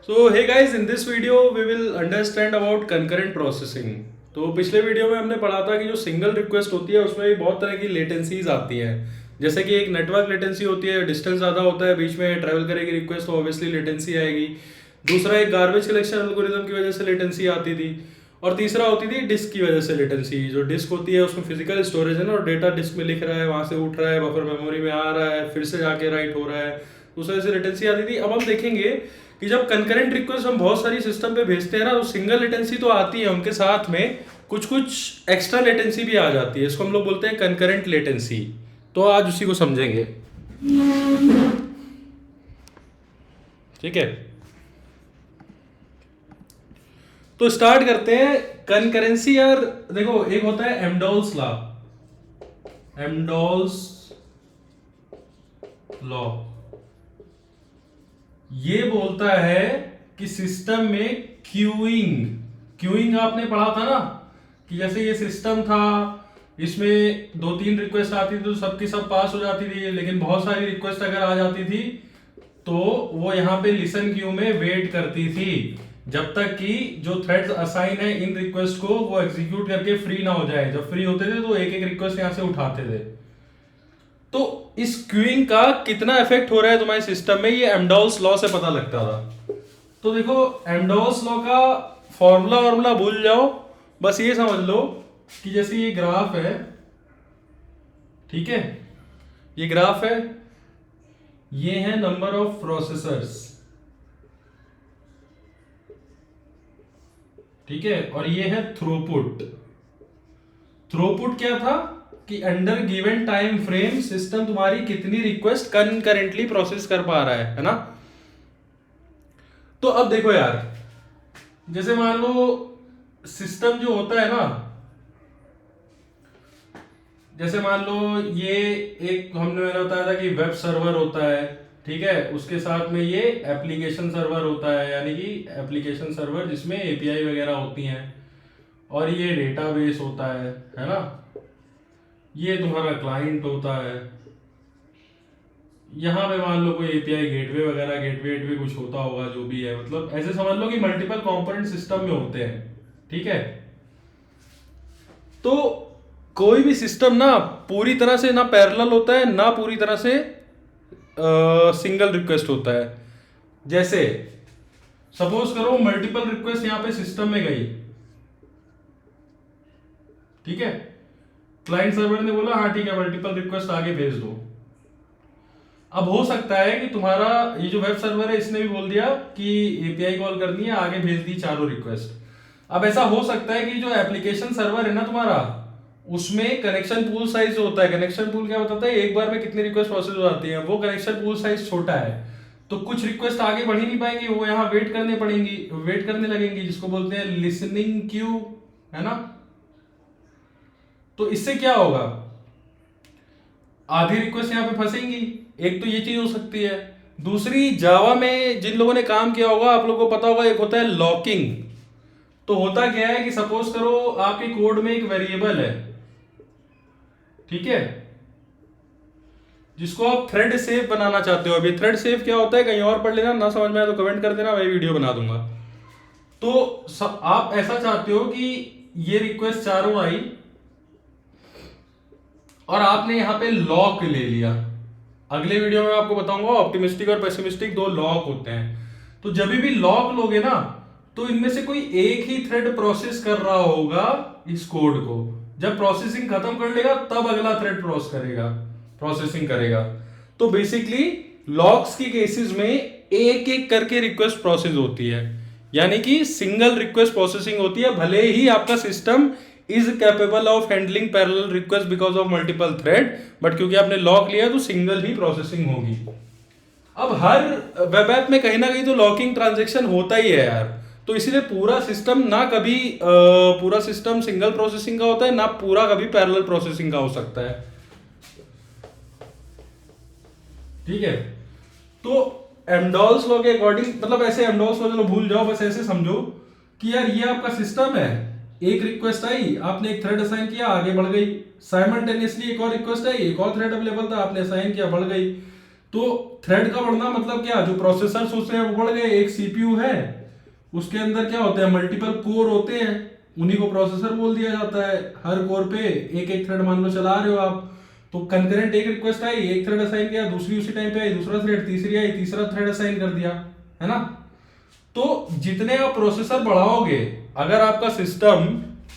So hey guys, in this video we will understand about concurrent processing. तो पिछले video में हमने पढ़ा था कि जो सिंगल रिक्वेस्ट होती है उसमें भी बहुत तरह की लेटेंसीज आती हैं। जैसे कि एक नेटवर्क लेटेंसी होती है, डिस्टेंस ज़्यादा होता है, बीच में ट्रैवल करेगी रिक्वेस्ट तो ऑब्वियसली लेटेंसी आएगी। दूसरा एक गार्बेज कलेक्शन एल्गोरिथम की वजह से लेटेंसी आती थी। और तीसरा होती थी डिस्क की वजह से लेटेंसी। जो डिस्क होती है उसमें फिजिकल स्टोरेज है ना, और डेटा डिस्क में लिख रहा है, वहाँ से उठ रहा है, बफर मेमोरी में आ रहा है, फिर से जाके राइट हो रहा है, उस वजह से लेटेंसी आती थी। अब हम देखेंगे कि जब कंकरेंट रिक्वेस्ट हम बहुत सारी सिस्टम पे भेजते हैं ना, तो सिंगल लेटेंसी तो आती है, उनके साथ में कुछ कुछ एक्स्ट्रा लेटेंसी भी आ जाती है। इसको हम लोग बोलते हैं कंकरेंट लेटेंसी। तो आज उसी को समझेंगे, ठीक है। तो स्टार्ट करते हैं कंकरेंसी। यार देखो, एक होता है एमडोल्स लॉ। एमडोल्स लॉ ये बोलता है कि सिस्टम में क्यूइंग क्यूइंग आपने पढ़ा था ना, कि जैसे ये सिस्टम था, इसमें 2-3 रिक्वेस्ट आती थी तो सबकी सब पास हो जाती थी, लेकिन बहुत सारी रिक्वेस्ट अगर आ जाती थी तो वो यहाँ पे लिसन क्यू में वेट करती थी जब तक कि जो थ्रेड्स असाइन है इन रिक्वेस्ट को वो एग्जीक्यूट करके फ्री ना हो जाए। जब फ्री होते थे तो एक एक रिक्वेस्ट यहाँ से उठाते थे। तो इस क्यूइंग का कितना इफेक्ट हो रहा है तुम्हारे सिस्टम में, ये एमडोल्स लॉ से पता लगता था। तो देखो, एमडोल्स लॉ का फॉर्मूला भूल जाओ, बस ये समझ लो कि जैसे ये ग्राफ है, ठीक है, ये ग्राफ है, ये है नंबर ऑफ प्रोसेसर्स, ठीक है, और ये है थ्रूपुट। थ्रूपुट क्या था कि under given time frame system तुम्हारी कितनी रिक्वेस्ट कंकरेंटली प्रोसेस कर पा रहा है ना। तो अब देखो यार, जैसे मान लो सिस्टम जो होता है ना, जैसे मान लो ये एक हमने मैंने बताया था कि वेब सर्वर होता है, ठीक है, उसके साथ में ये एप्लीकेशन सर्वर होता है, यानी कि एप्लीकेशन सर्वर जिसमें एपीआई वगैरह होती हैं, और ये डेटाबेस होता है ना, ये तुम्हारा क्लाइंट होता है। यहाँ पे मान लो कोई एपीआई गेटवे वगैरह, गेटवे कुछ होता होगा, जो भी है, मतलब ऐसे समझ लो कि मल्टीपल कंपोनेंट सिस्टम में होते हैं, ठीक है। तो कोई भी सिस्टम ना पूरी तरह से ना पैरेलल होता है, ना पूरी तरह से सिंगल रिक्वेस्ट होता है। जैसे सपोज करो मल्टीपल रिक्वेस्ट यहाँ पे सिस्टम में गई, ठीक है, क्लाइंट सर्वर ने बोला हाँ ठीक है मल्टीपल रिक्वेस्ट आगे भेज दो। अब हो सकता है कि तुम्हारा ये जो वेब सर्वर है इसने भी बोल दिया कि एपीआई कॉल करनी है, आगे भेज दी चारों रिक्वेस्ट। अब ऐसा हो सकता है कि जो एप्लीकेशन सर्वर है ना तुम्हारा, उसमें कनेक्शन पूल साइज होता है। कनेक्शन पूल क्या बताता है, एक बार में कितनी रिक्वेस्ट प्रोसेस हो जाती है, वो कनेक्शन पूल साइज छोटा है, तो कुछ रिक्वेस्ट आगे बढ़ ही नहीं पाएंगी, वो यहाँ वेट करने लगेंगी, जिसको बोलते हैं लिसनिंग क्यू, है ना। तो इससे क्या होगा, आधी रिक्वेस्ट यहाँ पे फंसेंगी। एक तो ये चीज हो सकती है। दूसरी, जावा में जिन लोगों ने काम किया होगा आप लोगों को पता होगा, एक होता है लॉकिंग। तो होता क्या है कि सपोज करो आपके कोड में एक वेरिएबल है, ठीक है, जिसको आप थ्रेड सेफ बनाना चाहते हो। अभी थ्रेड सेफ क्या होता है कहीं और पढ़ लेना, ना समझ में आए तो कमेंट कर देना, मैं वीडियो बना दूंगा। तो आप ऐसा चाहते हो कि ये रिक्वेस्ट चारों आई और आपने यहां पे लॉक ले लिया। अगले वीडियो में आपको बताऊंगा ऑप्टिमिस्टिक और पेसिमिस्टिक दो लॉक होते हैं। तो जब भी लॉक लोगे ना, तो इनमें से कोई एक ही थ्रेड प्रोसेस कर रहा होगा इस कोड को। जब प्रोसेसिंग खत्म कर लेगा तब अगला थ्रेड प्रोसेसिंग करेगा। तो बेसिकली लॉक्स की केसेस में एक एक करके रिक्वेस्ट प्रोसेस होती है, यानी कि सिंगल रिक्वेस्ट प्रोसेसिंग होती है। भले ही आपका system is capable of handling parallel request because of multiple thread, but क्योंकि आपने लॉक लिया तो सिंगल ही प्रोसेसिंग होगी। अब हर वेब ऐप में कहीं ना कहीं तो लॉकिंग ट्रांजेक्शन होता ही है यार। तो इसीलिए पूरा सिस्टम ना कभी पूरा सिस्टम सिंगल प्रोसेसिंग का होता है, ना पूरा कभी पैरेलल प्रोसेसिंग का हो सकता है, ठीक है। तो एमडोल्स लॉ के अकॉर्डिंग, मतलब ऐसे एमडोल्स लॉ चलो भूल जाओ, बस ऐसे समझो कि यार ये आपका सिस्टम है, एक रिक्वेस्ट आई, आपने एक थ्रेड असाइन किया, आगे बढ़ गई। साइमल्टेनियसली एक और रिक्वेस्ट आई, एक और थ्रेड अवेलेबल था, आपने असाइन किया, बढ़ गई। तो थ्रेड का बढ़ना मतलब क्या, जो प्रोसेसर्स होते हैं वो बढ़ गए, एक सीपीयू है उसके अंदर क्या होता है, मल्टीपल कोर होते हैं, उन्हीं को प्रोसेसर बोल दिया जाता है। हर कोर पे एक एक थ्रेड मान लो चला रहे हो आप, तो कंकरेंट एक रिक्वेस्ट आई, एक थ्रेड असाइन किया, दूसरी उसी टाइम पे आई, दूसरा थ्रेड, तीसरी आई, तीसरा थ्रेड असाइन कर दिया, है ना। तो जितने आप प्रोसेसर बढ़ाओगे, अगर आपका सिस्टम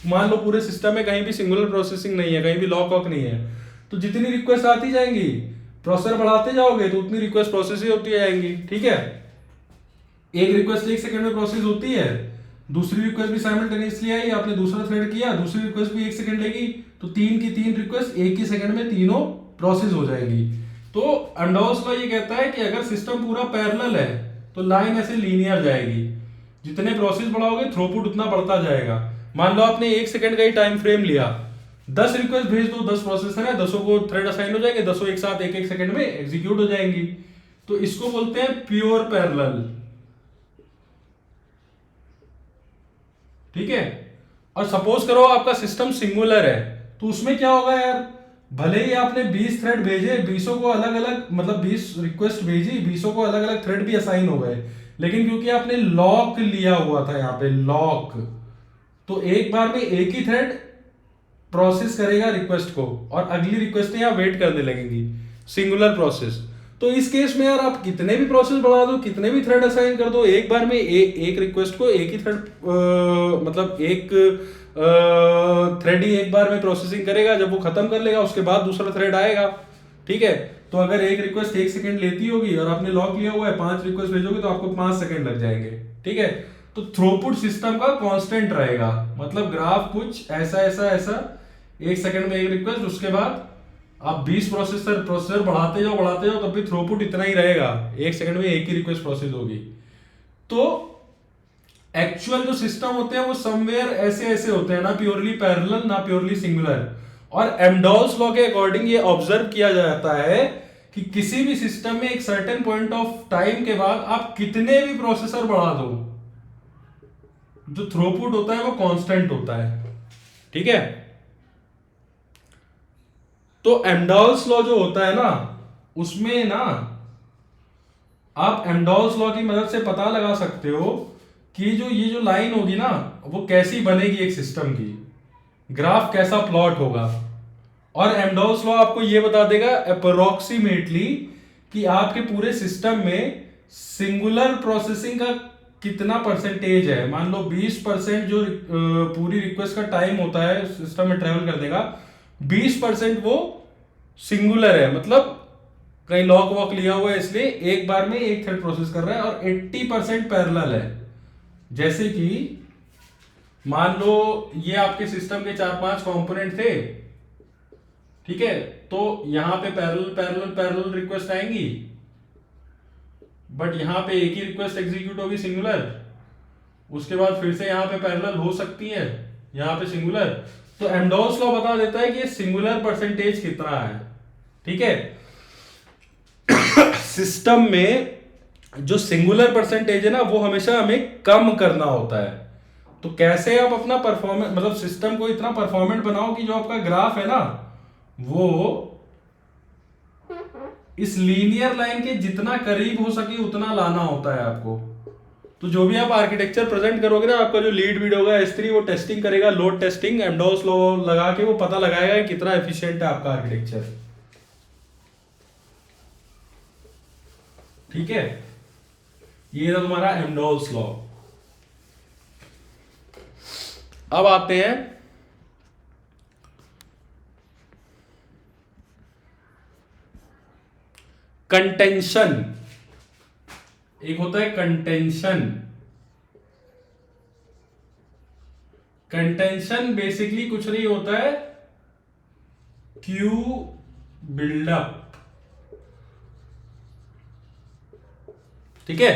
मान लो पूरे सिस्टम में कहीं भी सिंगुलर प्रोसेसिंग नहीं है, कहीं भी लॉक वॉक नहीं है, तो जितनी रिक्वेस्ट आती जाएंगी, प्रोसेसर बढ़ाते जाओगे तो उतनी रिक्वेस्ट प्रोसेस ही होती जाएंगी, ठीक है। एक रिक्वेस्ट 1 सेकंड में प्रोसेस होती है, दूसरी रिक्वेस्ट भी साइमल्टेनियसली आई, आपने दूसरा थ्रेड किया, दूसरी रिक्वेस्ट भी 1 सेकंड लेगी, तो 3 की 3 रिक्वेस्ट एक ही सेकंड में तीनों प्रोसेस हो जाएगी। तो अंडोस लॉ ये कहता है कि अगर सिस्टम पूरा पैरेलल है तो लाइन ऐसे लीनियर जाएगी, जितने प्रोसेस बढ़ाओगे थ्रूपुट उतना बढ़ता जाएगा। मान लो आपने 1 सेकंड का ही टाइम फ्रेम लिया, 10 रिक्वेस्ट भेज दो, 10 प्रोसेसर है, 10 को थ्रेड असाइन हो जाएंगे, 10 एक साथ 1 1 सेकंड में एग्जीक्यूट हो जाएंगी। तो इसको बोलते हैं प्योर पैरेलल, ठीक है। और सपोज करो आपका सिस्टम सिंगुलर है, तो उसमें क्या होगा यार, भले ही आपने 20 थ्रेड भेजे, 20 को अलग अलग, मतलब 20 रिक्वेस्ट भेजी, 20 को अलग अलग थ्रेड भी असाइन हो गए, लेकिन क्योंकि आपने लॉक लिया हुआ था यहाँ पे लॉक, तो एक बार में एक ही थ्रेड प्रोसेस करेगा रिक्वेस्ट को, और अगली रिक्वेस्ट यहाँ वेट करने लगेंगी, सिंगुलर प्रोसेस। तो इस केस में यार आप कितने भी प्रोसेस बढ़ा दो, कितने भी थ्रेड असाइन कर दो, एक बार में एक रिक्वेस्ट को एक ही थ्रेड, मतलब एक थ्रेड ही एक बार में प्रोसेसिंग करेगा, जब वो खत्म कर लेगा उसके बाद दूसरा थ्रेड आएगा, ठीक है। तो अगर एक रिक्वेस्ट 1 सेकंड लेती होगी और आपने लॉक लिया हुआ है, 5 रिक्वेस्ट भेजोगे तो आपको 5 सेकंड लग जाएंगे, ठीक है। तो थ्रूपुट सिस्टम का कांस्टेंट रहेगा, मतलब ग्राफ कुछ ऐसा ऐसा ऐसा, 1 सेकंड में एक रिक्वेस्ट, उसके बाद आप 20 प्रोसेसर बढ़ाते जाओ तब भी थ्रूपुट इतना ही रहेगा, 1 सेकंड में एक ही रिक्वेस्ट प्रोसेस होगी। तो एक्चुअल जो सिस्टम होते हैं वो समवेयर ऐसे ऐसे होते हैं, ना प्योरली पैरेलल ना प्योरली सिंगुलर। और एम्डोल्स लॉ के अकॉर्डिंग ये ऑब्जर्व किया जाता है कि किसी भी सिस्टम में एक सर्टेन पॉइंट ऑफ टाइम के बाद आप कितने भी प्रोसेसर बढ़ा दो, जो थ्रूपुट होता है वो कांस्टेंट होता है, ठीक है। तो एम्डोल्स लॉ जो होता है ना, उसमें ना आप एम्डोल्स लॉ की मदद से पता लगा सकते हो कि ये जो लाइन होगी ना, वो कैसी बनेगी, एक सिस्टम की ग्राफ कैसा प्लॉट होगा। और एम्डोल्स लॉ आपको ये बता देगा अप्रोक्सीमेटली कि आपके पूरे सिस्टम में सिंगुलर प्रोसेसिंग का कितना परसेंटेज है। मान लो 20% जो पूरी रिक्वेस्ट का टाइम होता है सिस्टम में ट्रेवल करने का, 20% वो सिंगुलर है, मतलब कहीं लॉक वॉक लिया हुआ है इसलिए एक बार में एक थ्रेड प्रोसेस कर रहा है, और 80% पैरेलल है। जैसे कि मान लो ये आपके सिस्टम के 4-5 कंपोनेंट थे, ठीक है, तो यहां पे पैरेलल पैरेलल पैरेलल रिक्वेस्ट आएंगी, बट यहां पे एक ही रिक्वेस्ट एग्जीक्यूट होगी सिंगुलर, उसके बाद फिर से यहां पे पैरेलल हो सकती है, यहां पे सिंगुलर। तो एम्डोल्स लॉ बता देता है कि ये सिंगुलर परसेंटेज कितना है, ठीक है। सिस्टम में जो सिंगुलर परसेंटेज है ना, वो हमेशा हमें कम करना होता है। तो कैसे आप अपना परफॉर्मेंस, मतलब सिस्टम को इतना परफॉर्मेंट बनाओ कि जो आपका ग्राफ है ना, वो इस लीनियर लाइन के जितना करीब हो सके उतना लाना होता है आपको। तो जो भी आप आर्किटेक्चर प्रेजेंट करोगे ना, आपका जो लीड वीड होगा S3, वो टेस्टिंग करेगा, लोड टेस्टिंग, एम्डोल्स लॉ लगा के वो पता लगाएगा कि कितना एफिशिएंट है आपका आर्किटेक्चर, ठीक है। ये था तुम्हारा एम्डोल्स लॉ। अब आते हैं कंटेंशन। एक होता है कंटेंशन। कंटेंशन बेसिकली कुछ नहीं होता है, क्यू बिल्डअप, ठीक है।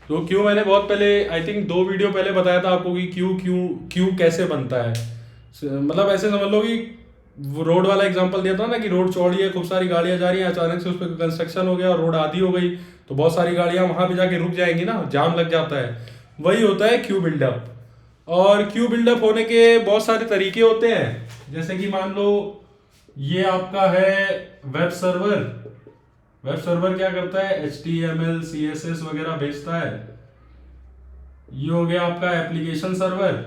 तो क्यू मैंने बहुत पहले, आई थिंक 2 वीडियो पहले बताया था आपको कि क्यू क्यू क्यू कैसे बनता है। मतलब ऐसे समझ लो कि रोड वाला एग्जांपल दिया था ना, कि रोड चौड़ी है, खूब सारी गाड़ियां जा रही हैं, अचानक से उस पर कंस्ट्रक्शन हो गया और रोड आधी हो गई, तो बहुत सारी गाड़ियां वहां पे जाके रुक जाएंगी ना, जाम लग जाता है। वही होता है क्यू बिल्डअप। और क्यू बिल्डअप होने के बहुत सारे तरीके होते हैं, जैसे कि मान लो ये आपका है वेब सर्वर। वेब सर्वर क्या करता है, HTML CSS वगैरह भेजता है। ये हो गया आपका एप्लीकेशन सर्वर,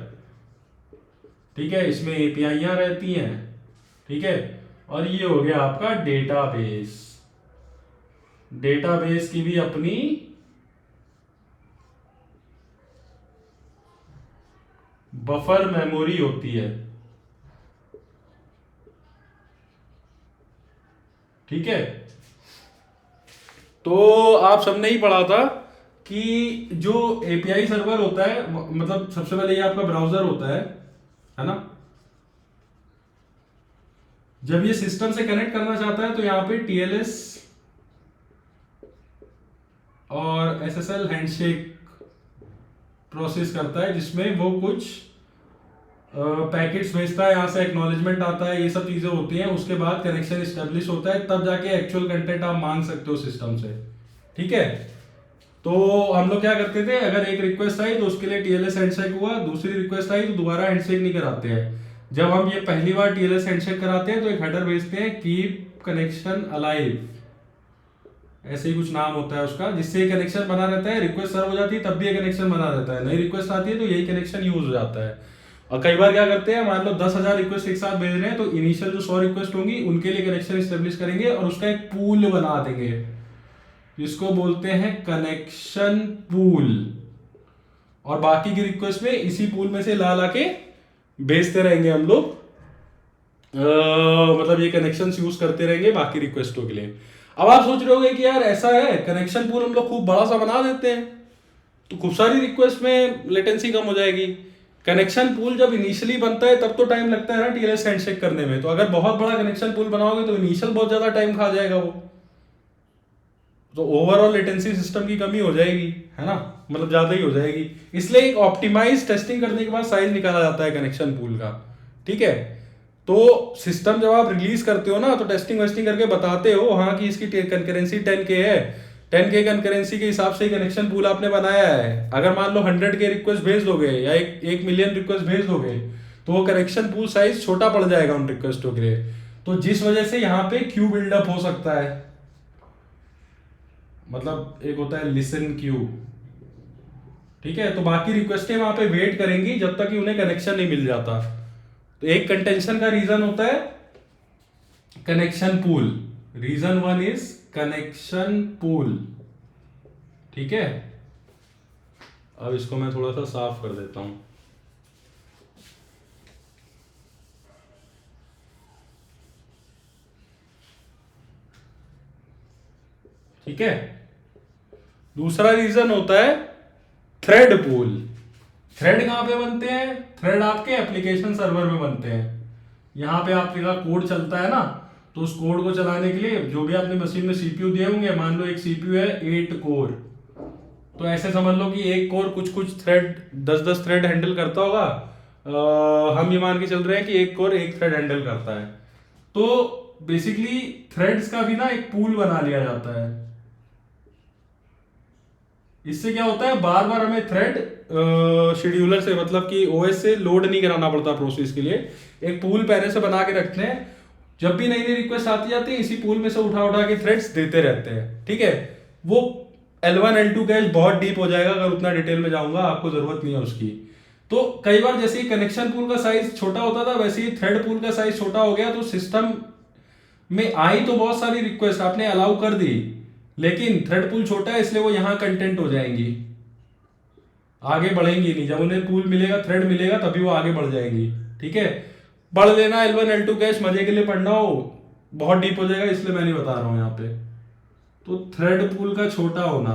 ठीक है, इसमें एपीआईयां रहती हैं, ठीक है। और ये हो गया आपका डेटाबेस। डेटाबेस की भी अपनी बफर मेमोरी होती है, ठीक है। तो आप सबने ही पढ़ा था कि जो एपीआई सर्वर होता है, मतलब सबसे पहले ये आपका ब्राउजर होता है ना। जब ये सिस्टम से कनेक्ट करना चाहता है तो यहाँ पे TLS और SSL हैंडशेक प्रोसेस करता है, जिसमें वो कुछ पैकेट्स भेजता है, यहाँ से एक्नॉलेजमेंट आता है, ये सब चीजें होती हैं। उसके बाद कनेक्शन एस्टेब्लिश होता है, तब जाके एक्चुअल कंटेंट आप मांग सकते हो सिस्टम से, ठीक है। तो हम लोग क्या करते थे, अगर एक रिक्वेस्ट आई तो उसके लिए TLS हैंडशेक हुआ, दूसरी रिक्वेस्ट आई तो दोबारा हैंडशेक नहीं कराते हैं। जब हम ये पहली बार TLS हैंडशेक कराते हैं तो एक हेडर भेजते हैं, कीप कनेक्शन अलाइव, ऐसे ही कुछ नाम होता है उसका, जिससे कनेक्शन बना रहता है। रिक्वेस्ट सर्व हो जाती है तब भी ये कनेक्शन बना रहता है, नई रिक्वेस्ट आती है तो यही कनेक्शन यूज हो जाता है। और कई बार क्या करते हैं, मान लो 10,000 रिक्वेस्ट एक साथ भेज रहे हैं, तो इनिशियल जो 100 रिक्वेस्ट होंगी उनके लिए कनेक्शन स्टेब्लिश करेंगे और उसका एक पूल बना देंगे, जिसको बोलते हैं कनेक्शन पूल। और बाकी की रिक्वेस्ट में इसी पूल में से ला ला के भेजते रहेंगे हम लोग, मतलब ये कनेक्शंस यूज करते रहेंगे बाकी रिक्वेस्टों के लिए। अब आप सोच रहे होंगे कि यार ऐसा है, कनेक्शन पूल हम लोग खूब बड़ा सा बना देते हैं तो खूब सारी रिक्वेस्ट में लेटेंसी कम हो जाएगी। कनेक्शन पूल जब इनिशियली बनता है तब तो टाइम लगता है ना TLS हैंडशेक करने में, तो अगर बहुत बड़ा कनेक्शन पूल बनाओगे तो इनिशियल बहुत ज्यादा टाइम खा जाएगा वो, तो ओवरऑल लेटेंसी सिस्टम की कमी हो जाएगी, है ना, मतलब ज्यादा ही हो जाएगी। इसलिए एक ऑप्टिमाइज टेस्टिंग करने के बाद साइज निकाला जाता है कनेक्शन पूल का, ठीक है। तो सिस्टम जब आप रिलीज करते हो ना तो टेस्टिंग वेस्टिंग करके बताते हो हाँ कि इसकी कंकरेंसी 10K है, 10K कंकरेंसी के हिसाब से कनेक्शन पूल आपने बनाया है। अगर मान लो 100K रिक्वेस्ट भेज दोगे या 1 मिलियन रिक्वेस्ट भेज दोगे तो वो कनेक्शन पूल साइज छोटा पड़ जाएगा उन रिक्वेस्टों के लिए, तो जिस वजह से यहाँ पे क्यू बिल्डअप हो सकता है। मतलब एक होता है लिसन क्यू, ठीक है। तो बाकी रिक्वेस्टें वहां पे वेट करेंगी जब तक कि उन्हें कनेक्शन नहीं मिल जाता। तो एक कंटेंशन का रीजन होता है connection pool, reason 1 is connection pool, ठीक है। अब इसको मैं थोड़ा सा साफ कर देता हूं, ठीक है। दूसरा रीजन होता है थ्रेड पूल। थ्रेड कहां पे बनते हैं, थ्रेड आपके एप्लीकेशन सर्वर में बनते हैं। यहां पे आपका कोड चलता है ना, तो उस कोड को चलाने के लिए जो भी आपने मशीन में CPU दिए होंगे, मान लो एक CPU है 8 कोर, तो ऐसे समझ लो कि एक कोर कुछ थ्रेड 10-10 थ्रेड हैंडल करता होगा। हम ये मान के चल रहे हैं कि एक कोर एक थ्रेड हैंडल करता है। तो बेसिकली थ्रेड्स का भी ना एक पूल बना लिया जाता है। इससे क्या होता है, बार बार हमें थ्रेड शेड्यूलर से, मतलब कि OS से लोड नहीं कराना पड़ता प्रोसेस के लिए। एक पूल पहले से बना के रखते हैं, जब भी नई नई रिक्वेस्ट आती जाती है इसी पूल में से उठा उठा के थ्रेड्स देते रहते हैं, ठीक है। वो L1 L2 कैश बहुत डीप हो जाएगा, अगर उतना डिटेल में जाऊंगा आपको जरूरत नहीं है उसकी। तो कई बार जैसे ही कनेक्शन पूल का साइज छोटा होता था वैसे ही थ्रेड पूल का साइज छोटा हो गया, तो सिस्टम में आई तो बहुत सारी रिक्वेस्ट आपने अलाउ कर दी, लेकिन थ्रेड पूल छोटा है इसलिए वो यहां कंटेंट हो जाएंगी, आगे बढ़ेंगी नहीं। जब उन्हें पूल मिलेगा, थ्रेड मिलेगा, तभी वो आगे बढ़ जाएंगी, ठीक है। पढ़ लेना L1 L2 कैश, मजे के लिए पढ़ना हो, बहुत डीप हो जाएगा इसलिए मैं नहीं बता रहा हूं यहाँ पे। तो थ्रेड पूल का छोटा होना,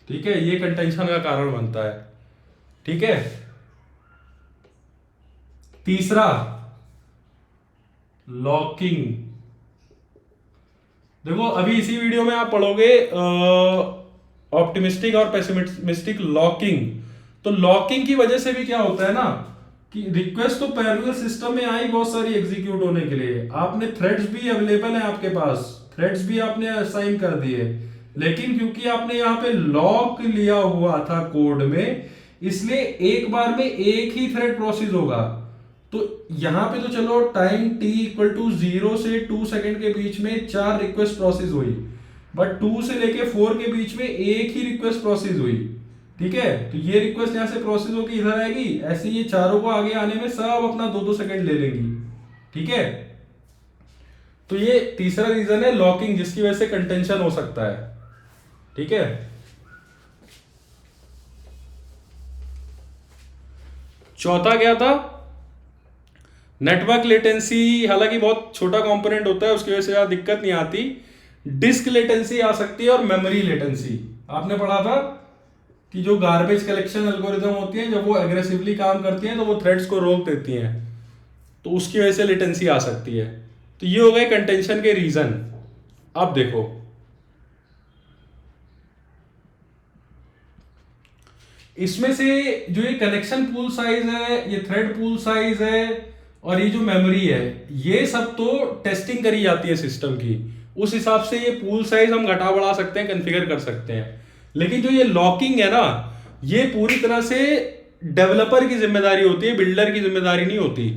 ठीक है, ये कंटेंशन का कारण बनता है, ठीक है। तीसरा लॉकिंग। देखो अभी इसी वीडियो में आप पढ़ोगे ऑप्टिमिस्टिक और पेसिमिस्टिक लॉकिंग। तो लॉकिंग की वजह से भी क्या होता है ना कि रिक्वेस्ट तो पैरेलल सिस्टम में आई बहुत सारी एग्जीक्यूट होने के लिए, आपने थ्रेड्स भी अवेलेबल है आपके पास, थ्रेड्स भी आपने असाइन कर दिए, लेकिन क्योंकि आपने यहाँ पे लॉक लिया हुआ था कोड में, इसलिए एक बार में एक ही थ्रेड प्रोसेस होगा। तो यहाँ पे तो चलो टाइम t इक्वल टू 0 से 2 सेकंड के बीच में 4 रिक्वेस्ट प्रोसेस हुई, बट 2 से लेके 4 के बीच में एक ही रिक्वेस्ट प्रोसेस हुई। ठीक है, तो ये रिक्वेस्ट यहाँ से प्रोसेस होकर इधर आएगी, ऐसे ये चारों को आगे आने में सब अपना 2-2 सेकंड ले लेंगी। ठीक है, तो ये तीसरा रीजन है लॉकिंग, जिसकी वजह से कंटेंशन हो सकता है। ठीक है, चौथा क्या था, नेटवर्क लेटेंसी। हालांकि बहुत छोटा कंपोनेंट होता है, उसकी वजह से ज्यादा दिक्कत नहीं आती। डिस्क लेटेंसी आ सकती है और मेमोरी लेटेंसी। आपने पढ़ा था कि जो गार्बेज कलेक्शन एल्गोरिदम होती है, जब वो एग्रेसिवली काम करती हैं तो वो थ्रेड्स को रोक देती हैं, तो उसकी वजह से लेटेंसी आ सकती है। तो ये हो गए कंटेंशन के रीजन। अब देखो, इसमें से जो ये कनेक्शन पूल साइज है, ये थ्रेड पूल साइज है, और ये जो मेमोरी है, ये सब तो टेस्टिंग करी जाती है सिस्टम की। उस हिसाब से ये पूल साइज हम घटा बढ़ा सकते हैं, कॉन्फ़िगर कर सकते हैं। लेकिन जो ये लॉकिंग है ना, ये पूरी तरह से डेवलपर की जिम्मेदारी होती है, बिल्डर की जिम्मेदारी नहीं होती।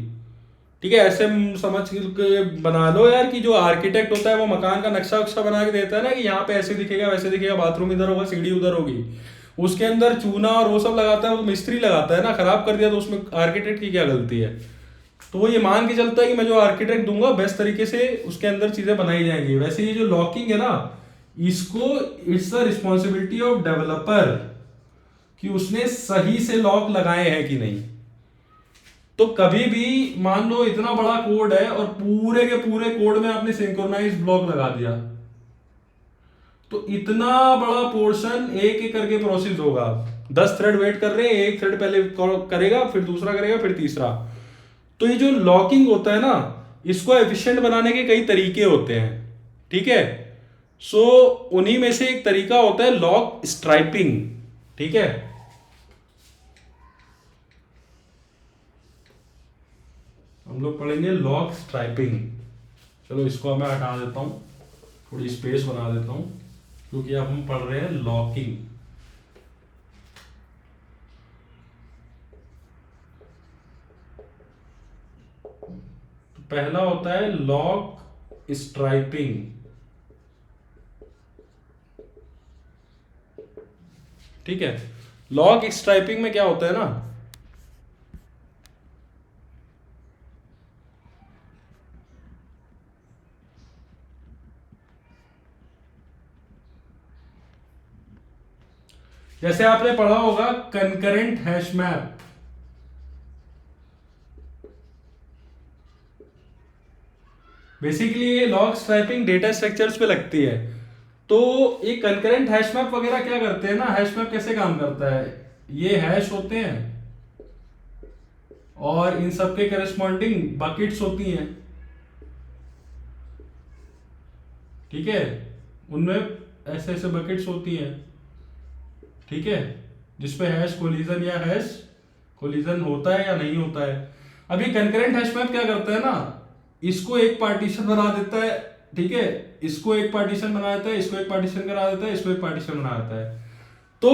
ठीक है, ऐसे समझ के बना लो यार कि जो आर्किटेक्ट होता है वो मकान का नक्शा वक्शा बना के देता है ना, कि यहाँ पे ऐसे दिखेगा, वैसे दिखेगा, बाथरूम इधर होगा, सीढ़ी उधर होगी, उसके अंदर चूना और वो सब लगाता है, वो तो मिस्त्री लगाता है ना। खराब कर दिया तो उसमें आर्किटेक्ट की क्या गलती है? तो वो ये मान के चलता है कि मैं जो आर्किटेक्ट दूंगा बेस्ट तरीके से उसके अंदर चीजें बनाई जाएंगी। वैसे ये जो लॉकिंग है ना, इसको it's the responsibility of developer कि उसने सही से लॉक लगाए हैं कि नहीं। तो कभी भी मान लो इतना बड़ा कोड है और पूरे के पूरे कोड में आपने सिंक्रोनाइज ब्लॉक लगा दिया, तो इतना बड़ा पोर्शन एक एक करके प्रोसेस होगा। 10 थ्रेड वेट कर रहे हैं, एक थ्रेड पहले करेगा, फिर दूसरा करेगा, फिर तीसरा। तो ये जो लॉकिंग होता है ना, इसको एफिशिएंट बनाने के कई तरीके होते हैं। ठीक है, सो उन्हीं में से एक तरीका होता है लॉक स्ट्राइपिंग। ठीक है, हम लोग पढ़ेंगे लॉक स्ट्राइपिंग। चलो इसको मैं हटा देता हूं, थोड़ी स्पेस बना देता हूं, क्योंकि अब हम पढ़ रहे हैं लॉकिंग। तो पहला होता है लॉक स्ट्राइपिंग। ठीक है, लॉक स्ट्राइपिंग में क्या होता है ना, जैसे आपने पढ़ा होगा कंकरेंट हैश मैप। बेसिकली ये लॉग स्ट्राइपिंग डेटा स्ट्रक्चर्स पे लगती है। तो ये कंकरेंट हैश मैप वगैरह क्या करते हैं ना, हैश मैप कैसे काम करता है, ये हैश होते हैं और इन सब के करस्पॉन्डिंग बकेट्स होती हैं। ठीक है, उनमें ऐसे ऐसे बकेट्स होती हैं। ठीक है, जिसपे हैश कोलिजन या हैश कोलिजन होता है या नहीं होता है। अभी कंकरेंट हैश मैप क्या करता है ना, इसको एक पार्टीशन बना देता है। ठीक है, इसको एक पार्टीशन बना देता है, इसको एक पार्टीशन करा देता है, इसको एक पार्टीशन बना देता है। तो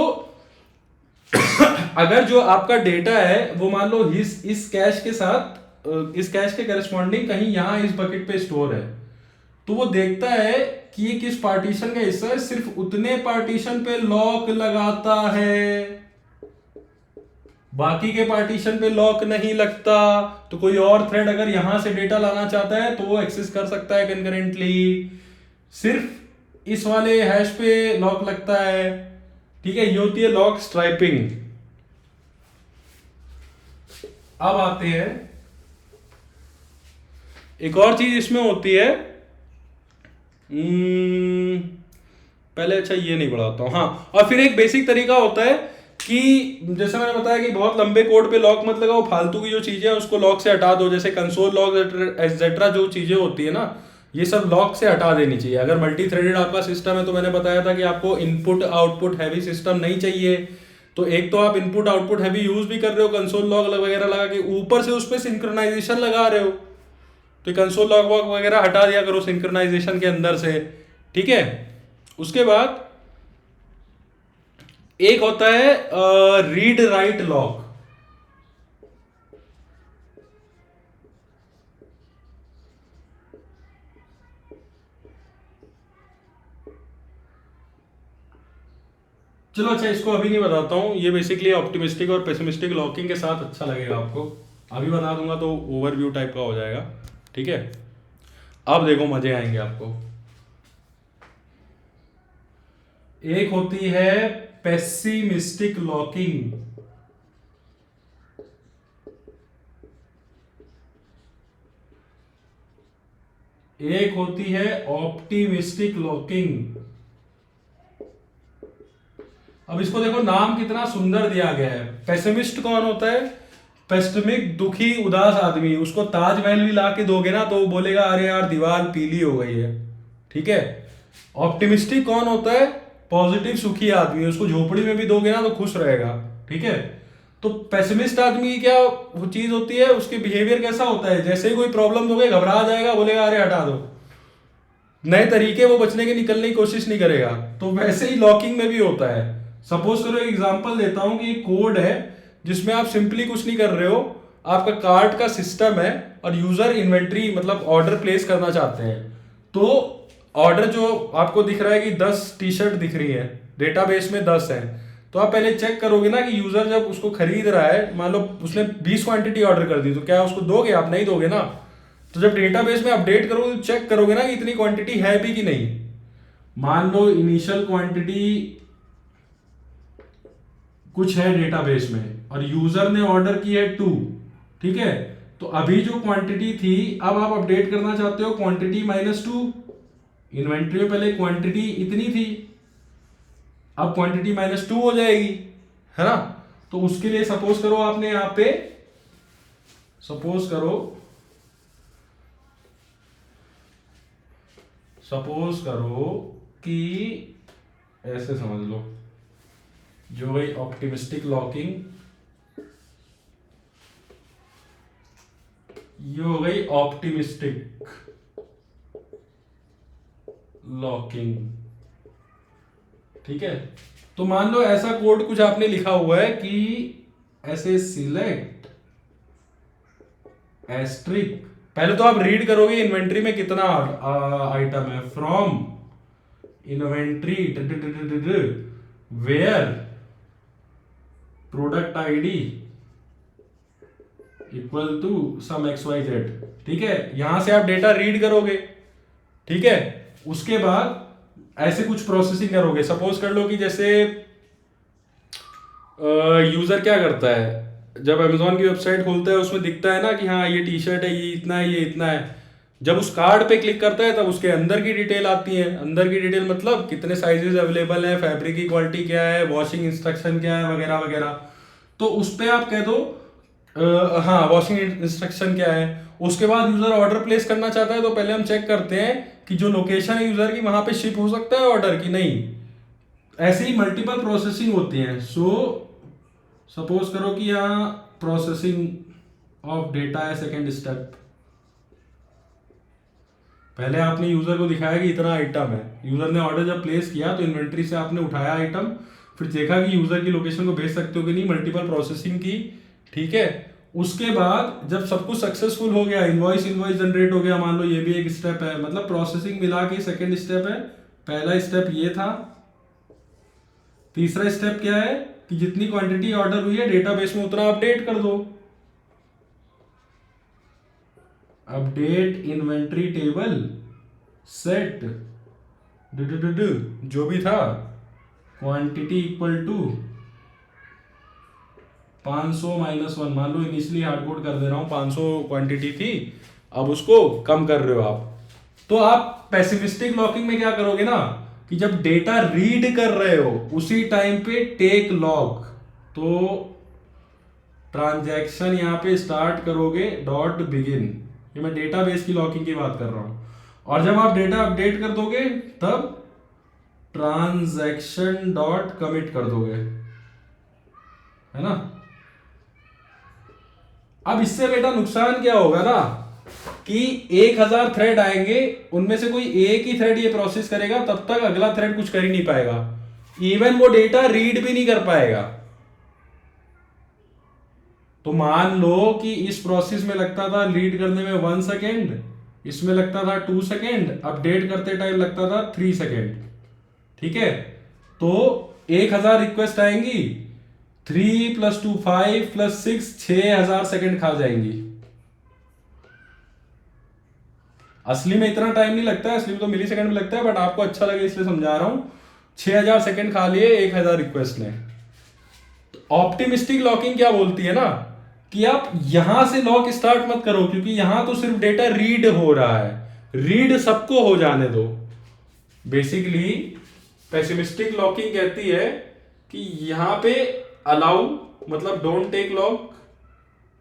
अगर जो आपका डेटा है वो मान लो इस कैश के साथ, इस कैश के करस्पॉन्डिंग कहीं यहां इस बकेट पे स्टोर है, तो वो देखता है कि ये किस पार्टीशन का हिस्सा है, सिर्फ उतने पार्टीशन पे लॉक लगाता है, बाकी के पार्टीशन पे लॉक नहीं लगता। तो कोई और थ्रेड अगर यहां से डेटा लाना चाहता है तो वो एक्सेस कर सकता है कंकरेंटली, सिर्फ इस वाले हैश पे लॉक लगता है। ठीक है, ये होती है लॉक स्ट्राइपिंग। अब आते हैं, एक और चीज इसमें होती है, पहले अच्छा ये नहीं बढ़ाता हूं। हाँ, और फिर एक बेसिक तरीका होता है कि जैसे मैंने बताया कि बहुत लंबे कोड पे लॉक मत लगाओ, फालतू की जो चीजें हैं उसको लॉक से हटा दो। जैसे कंसोल लॉक एक्सेट्रा जो चीजें होती है ना, ये सब लॉक से हटा देनी चाहिए। अगर मल्टी थ्रेडेड आपका सिस्टम है तो मैंने बताया था कि आपको इनपुट आउटपुट हैवी सिस्टम नहीं चाहिए। तो एक तो आप इनपुट आउटपुट हैवी यूज भी कर रहे हो कंसोल लॉक वगैरह लगा के, ऊपर से उस पर सिंक्रोनाइजेशन लगा रहे हो, तो कंसोल लॉग वॉग वगैरह हटा दिया करो सिंक्रोनाइजेशन के अंदर से। ठीक है, उसके बाद एक होता है रीड राइट लॉक। चलो अच्छा, इसको अभी नहीं बताता हूँ, ये बेसिकली ऑप्टिमिस्टिक और पेसिमिस्टिक लॉकिंग के साथ अच्छा लगेगा आपको। अभी बता दूंगा तो ओवरव्यू टाइप का हो जाएगा, ठीक है। अब देखो मजे आएंगे आपको। एक होती है पेसिमिस्टिक लॉकिंग, एक होती है ऑप्टिमिस्टिक लॉकिंग। अब इसको देखो, नाम कितना सुंदर दिया गया है। पेसिमिस्ट कौन होता है? पेस्टमिक, दुखी उदास आदमी। उसको ताजमहल भी ला के दोगे ना तो वो बोलेगा अरे यार दीवार पीली हो गई है, ठीक है। ऑप्टिमिस्टिक कौन होता है? पॉजिटिव सुखी आदमी। उसको झोपड़ी में भी दोगे ना तो खुश रहेगा, ठीक है। तो पेसिमिस्ट आदमी की क्या वो चीज होती है, उसके बिहेवियर कैसा होता है? जैसे ही कोई प्रॉब्लम दोगे घबरा जाएगा, बोलेगा अरे हटा दो, नए तरीके वो बचने के निकलने की कोशिश नहीं करेगा। तो वैसे ही लॉकिंग में भी होता है। सपोज करो, एक एग्जांपल देता हूं कि कोड है जिसमें आप सिंपली कुछ नहीं कर रहे हो, आपका कार्ट का सिस्टम है और यूजर इन्वेंट्री मतलब ऑर्डर प्लेस करना चाहते हैं। तो ऑर्डर जो आपको दिख रहा है कि 10 टी शर्ट दिख रही है, डेटाबेस में 10 है। तो आप पहले चेक करोगे ना कि यूजर जब उसको खरीद रहा है, मान लो उसने 20 क्वांटिटी ऑर्डर कर दी, तो क्या उसको दोगे? आप नहीं दोगे ना। तो जब डेटाबेस में अपडेट करोगे तो चेक करोगे ना कि इतनी क्वांटिटी है भी कि नहीं। मान लो इनिशियल क्वांटिटी कुछ है डेटाबेस में और यूजर ने ऑर्डर की है 2, ठीक है। तो अभी जो क्वांटिटी थी, अब आप अपडेट करना चाहते हो क्वांटिटी -2। इन्वेंट्री में पहले क्वांटिटी इतनी थी, अब क्वांटिटी -2 हो जाएगी, है ना। तो उसके लिए सपोज करो आपने यहां पे, सपोज करो कि ऐसे समझ लो, जो गई ऑप्टिमिस्टिक लॉकिंग, ये हो गई ऑप्टिमिस्टिक लॉकिंग, ठीक है। तो मान लो ऐसा कोड कुछ आपने लिखा हुआ है कि ऐसे सिलेक्ट एस्ट्रिक, पहले तो आप रीड करोगे इन्वेंट्री में कितना आइटम है, from inventory where product ID equal to some XYZ, ठीक है। यहां से आप डेटा रीड करोगे, ठीक है। उसके बाद ऐसे कुछ प्रोसेसिंग करोगे। सपोज कर लो कि जैसे यूजर क्या करता है, जब अमेजोन की वेबसाइट खोलता है उसमें दिखता है ना कि हाँ ये टी शर्ट है, ये इतना है, ये इतना है। जब उस कार्ड पे क्लिक करता है तब उसके अंदर की डिटेल आती है। अंदर की डिटेल मतलब कितने साइजेस अवेलेबल हैं, फैब्रिक की क्वालिटी क्या है, वॉशिंग इंस्ट्रक्शन क्या है, वगैरह वगैरह। तो उस पर आप कह दो हाँ वॉशिंग इंस्ट्रक्शन क्या है। उसके बाद यूजर ऑर्डर प्लेस करना चाहता है तो पहले हम चेक करते हैं कि जो लोकेशन है यूजर की वहां पे शिप हो सकता है ऑर्डर की नहीं। ऐसे ही मल्टीपल प्रोसेसिंग होती है। सो सपोज करो कि यहाँ प्रोसेसिंग ऑफ डेटा है सेकेंड स्टेप। पहले आपने यूजर को दिखाया कि इतना आइटम है, यूजर ने ऑर्डर जब प्लेस किया तो इन्वेंट्री से आपने उठाया आइटम, फिर देखा कि यूजर की लोकेशन को भेज सकते हो कि नहीं, मल्टीपल प्रोसेसिंग की, ठीक है। उसके बाद जब सब कुछ सक्सेसफुल हो गया, इनवॉइस जनरेट हो गया, मान लो ये भी एक स्टेप है, मतलब प्रोसेसिंग मिला के सेकेंड स्टेप है। पहला स्टेप ये था। तीसरा स्टेप क्या है कि जितनी क्वांटिटी ऑर्डर हुई है डेटाबेस में उतना अपडेट कर दो। अपडेट इन्वेंट्री टेबल सेट जो भी था क्वांटिटी इक्वल टू 500 -1। मान लो इनिशियली हार्ड कोड कर दे रहा हूं, 500 क्वांटिटी थी, अब उसको कम कर रहे हो आप। तो आप पेसिमिस्टिक लॉकिंग में क्या करोगे ना कि जब डेटा रीड कर रहे हो उसी टाइम पे टेक लॉग, तो ट्रांजैक्शन यहां पे स्टार्ट करोगे डॉट बिगिन। ये मैं डेटाबेस की लॉकिंग की बात कर रहा हूं। और जब आप डेटा अपडेट कर दोगे तब ट्रांजैक्शन डॉट कमिट कर दोगे, है ना। अब इससे बेटा नुकसान क्या होगा ना कि 1000 थ्रेड आएंगे, उनमें से कोई एक ही थ्रेड ये प्रोसेस करेगा, तब तक अगला थ्रेड कुछ कर ही नहीं पाएगा। इवन वो डेटा रीड भी नहीं कर पाएगा। तो मान लो कि इस प्रोसेस में लगता था रीड करने में 1 सेकेंड, इसमें लगता था 2 सेकेंड, अपडेट करते टाइम लगता था 3 सेकेंड, ठीक है। तो 1000 रिक्वेस्ट आएंगी, 3 + 2 5 + 6 6000 सेकंड खा जाएंगी। असली में इतना टाइम नहीं लगता है, असली में तो मिली सेकंड में लगता है, बट आपको अच्छा लगे इसलिए समझा रहा हूं। 6000 सेकंड खा लिए 1000 रिक्वेस्ट ने। ऑप्टिमिस्टिक लॉकिंग क्या बोलती है ना कि आप यहां से लॉक स्टार्ट मत करो, क्योंकि यहां तो सिर्फ डेटा रीड हो रहा है, रीड सबको हो जाने दो। बेसिकली पेसिमिस्टिक लॉकिंग कहती है कि यहां पे अलाउ मतलब डोंट टेक लॉक,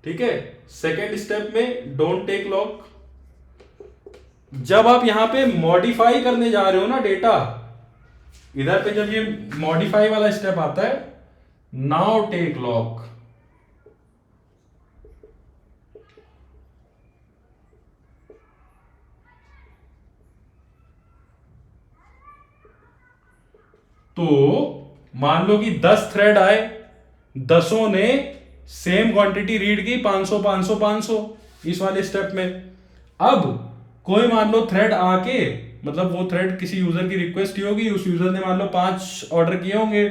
ठीक है। सेकेंड स्टेप में डोंट टेक लॉक। जब आप यहां पे मॉडिफाई करने जा रहे हो ना डेटा, इधर पे जब ये मॉडिफाई वाला स्टेप आता है, नाउ टेक लॉक। तो मान लो कि 10 थ्रेड आए, 10 ने सेम क्वांटिटी रीड की 500 500 500 इस वाले स्टेप में। अब कोई मान लो थ्रेड आके, मतलब वो थ्रेड किसी यूजर की रिक्वेस्ट की होगी, उस यूजर ने मान लो 5 ऑर्डर किए होंगे,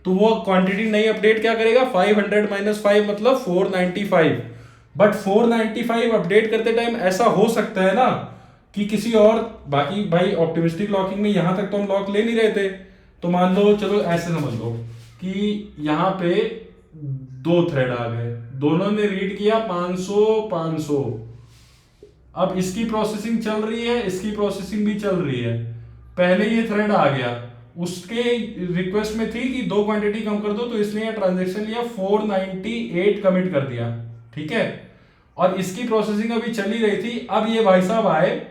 तो वो क्वांटिटी नहीं अपडेट क्या करेगा, 500 - 5 मतलब 495। बट 495 अपडेट करते टाइम ऐसा हो सकता है ना कि किसी और, बाकी भाई ऑप्टिमिस्टिक लॉकिंग में यहां तक तो हम लॉक ले नहीं रहे थे, तो मान लो चलो ऐसे समझ लो कि यहां पे 2 थ्रेड आ गए, दोनों ने रीड किया 500 500। अब इसकी प्रोसेसिंग चल रही है, इसकी प्रोसेसिंग भी चल रही है। पहले ये थ्रेड आ गया, उसके रिक्वेस्ट में थी कि 2 क्वांटिटी कम कर दो, तो इसने ट्रांजैक्शन लिया 498 कमिट कर दिया, ठीक है। और इसकी प्रोसेसिंग अभी चली रही थी। अब ये भाई साहब आए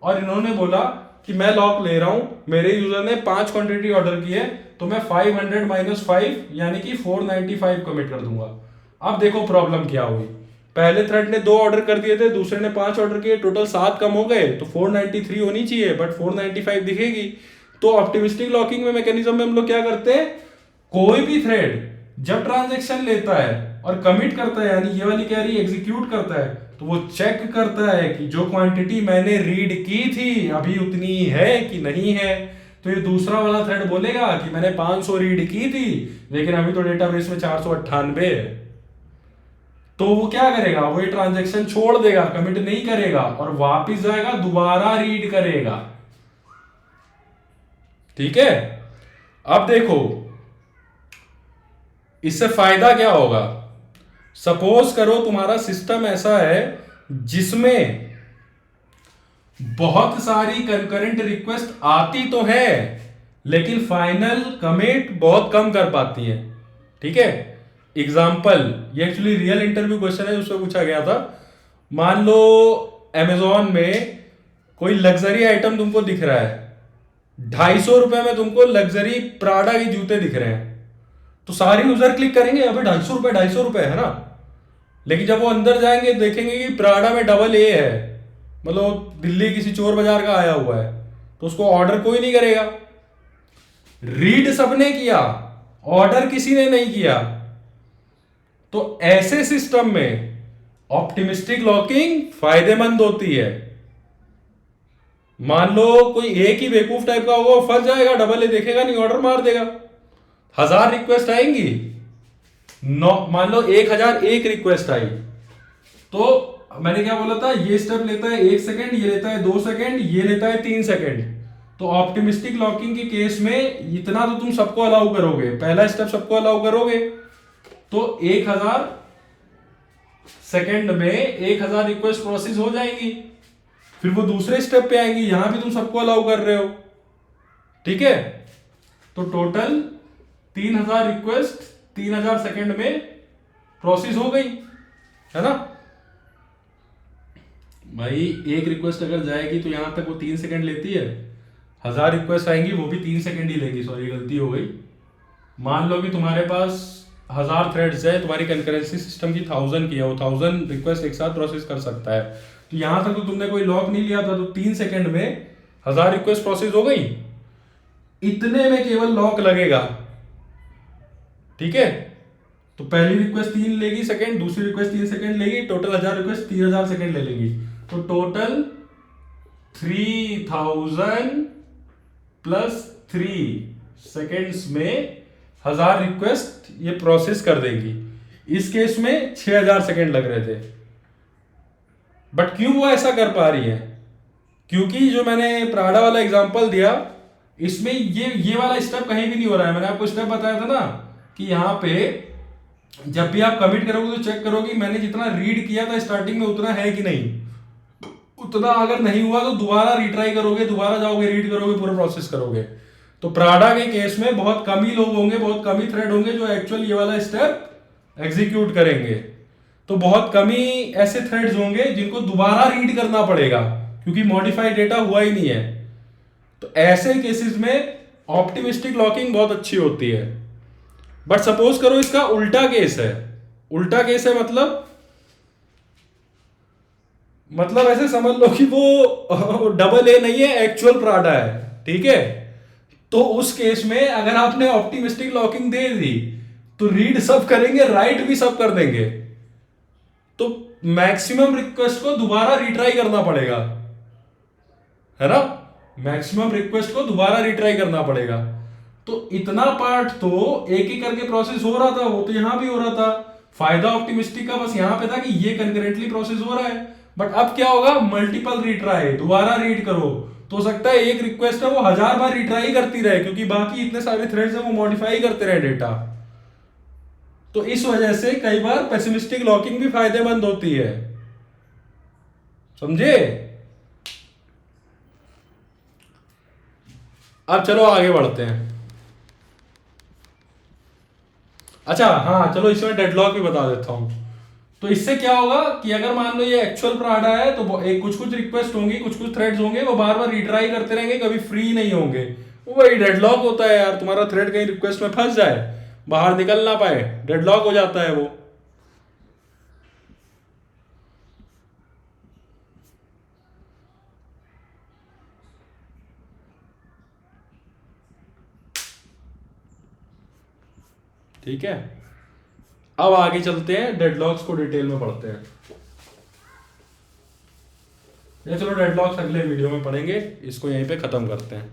और इन्होंने बोला कि मैं लॉक ले रहा हूं, मेरे यूजर ने 5 क्वांटिटी ऑर्डर की है, तो मैं 500 - 5 यानी कि 495 कमिट कर दूंगा। अब देखो प्रॉब्लम क्या हुई, पहले थ्रेड ने 2 ऑर्डर कर दिए थे, दूसरे ने 5 ऑर्डर किए, टोटल 7 कम हो गए, तो 493 होनी चाहिए, बट 495 दिखेगी। तो ऑप्टिमिस्टिक लॉकिंग में मैकेनिज्म में हम लोग क्या करते हैं, कोई भी थ्रेड जब ट्रांजैक्शन लेता है और कमिट करता है, यानी ये वाली कैरी एग्जीक्यूट करता है, तो वो चेक करता है कि जो क्वांटिटी मैंने रीड की थी अभी उतनी है कि नहीं है। तो ये दूसरा वाला थ्रेड बोलेगा कि मैंने 500 रीड की थी, लेकिन अभी तो डेटाबेस में 498 है। तो वो क्या करेगा, वो ये ट्रांजैक्शन छोड़ देगा, कमिट नहीं करेगा, और वापस जाएगा, दोबारा रीड करेगा, ठीक है। अब देखो इससे फायदा क्या होगा। सपोज करो तुम्हारा सिस्टम ऐसा है जिसमें बहुत सारी कंकरेंट रिक्वेस्ट आती तो है, लेकिन फाइनल कमिट बहुत कम कर पाती है, ठीक है। एग्जाम्पल, ये एक्चुअली रियल इंटरव्यू क्वेश्चन है, उसमें पूछा गया था। मान लो अमेजोन में कोई लग्जरी आइटम तुमको दिख रहा है, 250 रुपए में तुमको लग्जरी प्राडा के जूते दिख रहे हैं, तो सारे यूजर क्लिक करेंगे अबे 250 रुपए है ना। लेकिन जब वो अंदर जाएंगे देखेंगे कि प्राडा में डबल ए है, मतलब दिल्ली किसी चोर बाजार का आया हुआ है, तो उसको ऑर्डर कोई नहीं करेगा। रीड सबने किया, ऑर्डर किसी ने नहीं किया। तो ऐसे सिस्टम में ऑप्टिमिस्टिक लॉकिंग फायदेमंद होती है। मान लो कोई एक ही बेवकूफ टाइप का होगा, फंस जाएगा, डबल ए देखेगा नहीं, ऑर्डर मार देगा। 1000 रिक्वेस्ट आएंगी, मान लो 1001 रिक्वेस्ट आई, तो मैंने क्या बोला था, ये स्टेप लेता है 1 सेकेंड, ये लेता है 2 सेकेंड, ये लेता है 3 सेकेंड। तो ऑप्टिमिस्टिक लॉकिंग के केस में इतना तो तुम सबको अलाउ करोगे, पहला स्टेप सबको अलाउ करोगे, तो 1000 सेकेंड में 1000 रिक्वेस्ट प्रोसेस हो जाएंगी। फिर वो दूसरे स्टेप पे आएंगी, यहां भी तुम सबको अलाउ कर रहे हो, ठीक है। तो टोटल 3000 रिक्वेस्ट 3000 सेकेंड में प्रोसेस हो गई, है ना भाई। एक रिक्वेस्ट अगर जाएगी तो यहां तक वो 3 सेकंड लेती है, 1000 रिक्वेस्ट आएंगी वो भी 3 सेकंड ही लेगी। सॉरी गलती हो गई। मान लो कि तुम्हारे पास 1000 थ्रेड्स है, तुम्हारी कंकरेंसी सिस्टम की 1000 की है, वो 1000 रिक्वेस्ट एक साथ प्रोसेस कर सकता है। तो यहां तक तो तुमने कोई लॉक नहीं लिया था, तो 3 सेकंड में 1000 रिक्वेस्ट प्रोसेस हो गई। इतने में केवल लॉक लगेगा, ठीक है। तो पहली रिक्वेस्ट 3 लेगी सेकंड, दूसरी रिक्वेस्ट 3 सेकंड लेगी, टोटल 1000 रिक्वेस्ट 3000 सेकंड ले लेगी। तो टोटल 3000 + 3 सेकंड्स में 1000 रिक्वेस्ट ये प्रोसेस कर देगी। इस केस में 6000 सेकेंड लग रहे थे। बट क्यों वो ऐसा कर पा रही है? क्योंकि जो मैंने प्राडा वाला एग्जांपल दिया, इसमें ये वाला स्टेप कहीं भी नहीं हो रहा है। मैंने आपको स्टेप बताया था ना कि यहाँ पे जब भी आप कमिट करोगे तो चेक करोगे मैंने जितना रीड किया था स्टार्टिंग में उतना है कि नहीं। उतना अगर नहीं हुआ तो दोबारा रिट्राई करोगे, दोबारा जाओगे, रीड करोगे, पूरा प्रोसेस करोगे। तो प्राडा के केस में बहुत कम ही लोग होंगे, बहुत कम ही थ्रेड होंगे जो एक्चुअल ये वाला स्टेप एग्जीक्यूट करेंगे। तो बहुत कम ही ऐसे थ्रेड्स होंगे जिनको दोबारा रीड करना पड़ेगा क्योंकि मॉडिफाइड डेटा हुआ ही नहीं है। तो ऐसे केसेस में ऑप्टिमिस्टिक लॉकिंग बहुत अच्छी होती है। बट सपोज करो इसका उल्टा केस है। उल्टा केस है मतलब ऐसे समझ लो कि वो डबल ए नहीं है, एक्चुअल प्राडा है, ठीक है। तो उस केस में अगर आपने ऑप्टिमिस्टिक लॉकिंग दे दी तो रीड सब करेंगे, राइट भी सब कर देंगे। तो मैक्सिमम रिक्वेस्ट को दोबारा रिट्राई करना पड़ेगा, है ना। मैक्सिमम रिक्वेस्ट को दोबारा रिट्राई करना पड़ेगा। तो इतना पार्ट तो एक ही करके प्रोसेस हो रहा था, वो तो यहां भी हो रहा था। फायदा ऑप्टिमिस्टिक का बस यहां पे था कि ये कंकरेंटली प्रोसेस हो रहा है। बट अब क्या होगा, मल्टीपल रिट्राई, दोबारा रीड करो तो हो सकता है एक रिक्वेस्ट है वो 1000 बार रिट्राई करती रहे क्योंकि बाकी इतने सारे थ्रेड्स हैं वो मॉडिफाई करते रहे डेटा। तो इस वजह से कई बार पेसिमिस्टिक लॉकिंग भी फायदेमंद होती है, समझे। अब चलो आगे बढ़ते हैं। अच्छा हाँ, चलो इसमें डेडलॉक भी बता देता हूं। तो इससे क्या होगा कि अगर मान लो ये एक्चुअल प्राडा है तो एक कुछ रिक्वेस्ट होंगी, कुछ थ्रेड्स होंगे, वो बार बार रिट्राई करते रहेंगे, कभी फ्री नहीं होंगे। वही डेडलॉक होता है यार, तुम्हारा थ्रेड कहीं रिक्वेस्ट में फंस जाए, बाहर निकल ना पाए, डेडलॉक हो जाता है वो। ठीक है, अब आगे चलते हैं, डेडलॉक्स को डिटेल में पढ़ते हैं। ये चलो डेडलॉक्स अगले वीडियो में पढ़ेंगे, इसको यहीं पे खत्म करते हैं।